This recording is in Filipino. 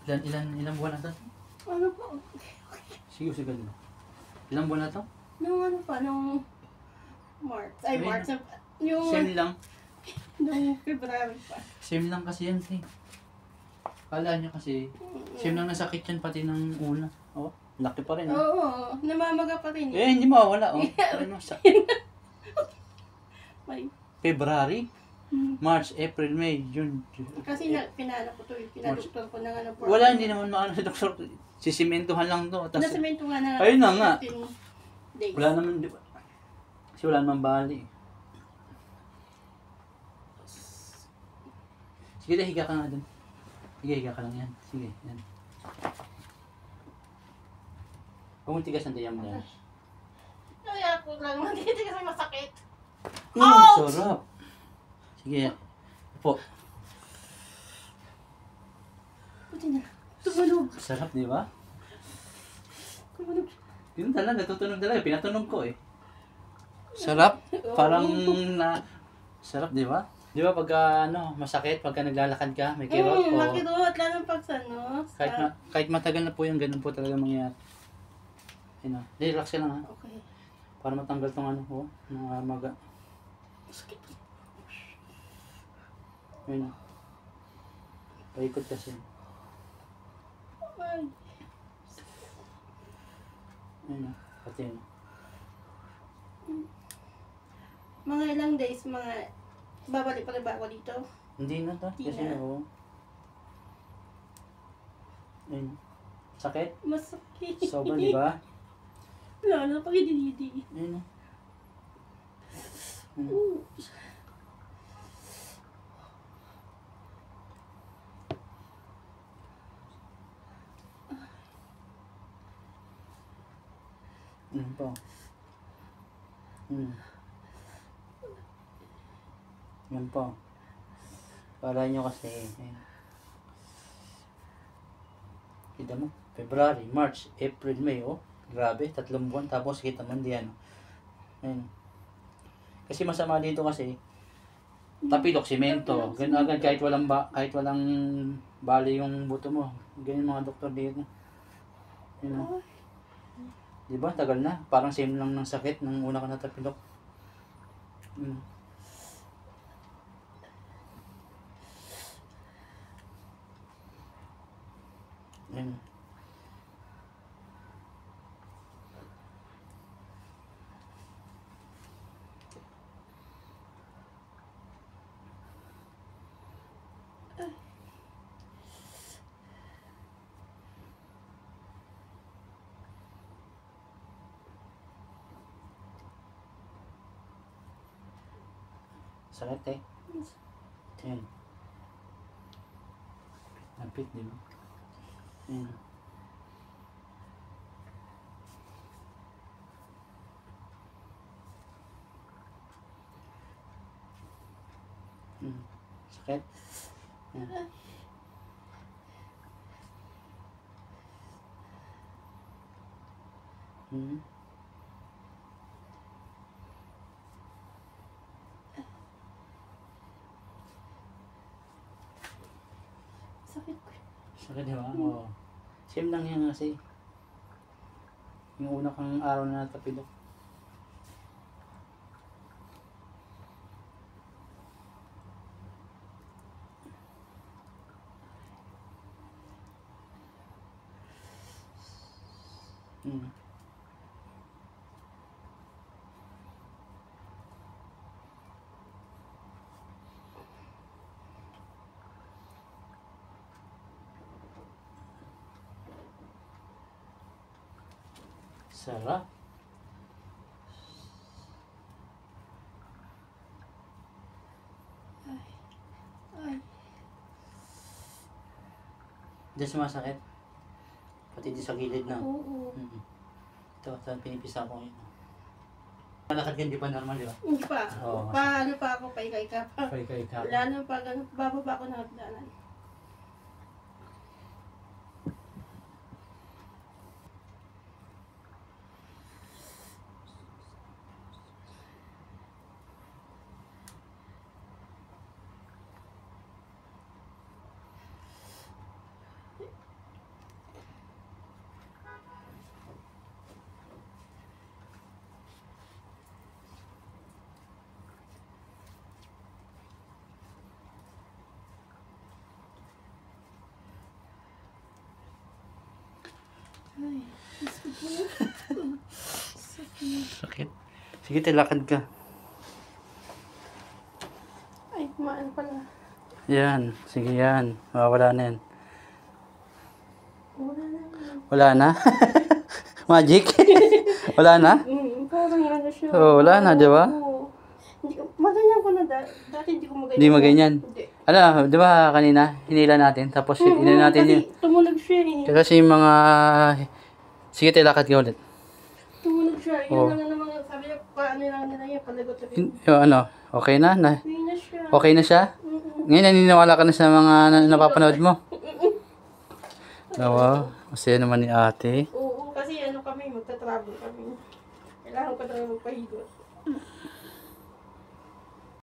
Ilan buwan na to? Ano po? Sige. Ilang buwan na to? Nung ano pa, nung March. Ay, Ayun. March. Yung, Same lang. nung February pa. Same lang kasi yan, eh. Kala niya kasi, same lang nasakit yan pati ng una. Oh, laki pa rin. Oo, namamaga pa rin. Eh, hindi mawawala, oh. Ano, May, February, March, April, May, June. kasi pinano ko to, pinadoktor ko na nga ng Wala, hindi naman maano sa doktor. Sisimentohan lang to. Tas, nasemento nga na. ayun na nga. 15 days. Wala naman, di ba? Kasi wala naman bali. Sige, higa ka nga dun. Higa ka lang yan. Sige, yan. Kung tigas ang dayam na yan. Kaya ko lang, hindi kasi masakit. Sarap. Sige, po. Puti na. Tumunog. Sarap, di ba? Tumunog. Yun talaga, tutunog talaga. Pinatunog ko eh. Sarap. Parang na... Sarap, di ba? Di ba pagka masakit, pagka naglalakad ka, may kirot o... Makirot. Lalo pag sa Kahit matagal na po yung ganun po talaga mangyayari. Yun o. Relax ka lang ha. Okay. Para matanggal tong mga maga. Sakit. Yun o. Paikot kasi. Ay. Yun o. Pati yun. Mga ilang days, babalik pa rin ba ako dito? Hindi na to. Hindi Kasi na. oo. Ayun. Sakit? Masakit. Sobra, di ba? Lalo pag hindi. Ayun. Ayun po. Yan po. Para nyo kasi. Ayun. Kita mo? February, March, April, May. Oh, grabe. 3 buwan. Tapos kita mo diyan. Ayun. Kasi masama dito kasi tapilok, simento. Ganun agad kahit walang bali yung buto mo. Ganyan mga doktor dito. Yun o. Diba? Tagal na. Parang same lang ng sakit nung una ka natapilok. Yun. Sakit eh. Yan. Napit, di ba? Yan. Sakit. Yan. Sakit. Sakit, di ba? Oo. Same lang yan kasi. Yung una kang araw na natapilok. Sarap. Ay. Diyan sumasakit. Pati di sa gilid na. Oo. Ito, pinipisa ko ngayon. Malakad ka, hindi pa normal, di ba? Hindi pa. Oo, Paano pa ako? Paikay ka pa. Kay ka. Lalo pag bababa ako ng hagdanan. Ay, gusto ko. Sakit. Sakit. Sige, lakad ka. Ay, kumaan pala. Yan. Sige yan. Mawawala na yan. Wala na. Wala na? Magic? Wala na? Parang ano siya. Oh, wala na, di ba? Oo. Hindi ko, maganyan ko na dati hindi ko maganyan. Hindi maganyan. Hindi. Ano, di ba kanina, hinila natin, tapos hinila natin kasi yung, tumunog siya eh. kasi yung mga, sige tayo, lakad ka ulit. Tumunog siya. Yun Oo. lang naman sabi niya, paano lang nila yan, palagot na Yung ano, okay na? Hindi na siya. Okay na siya? Ngayon, naniniwala ka na sa mga napapanood mo? Wow, masaya naman ni ate. Oo, kasi ano kami, magta-travel kami. Kailangan ko talaga magpahigot.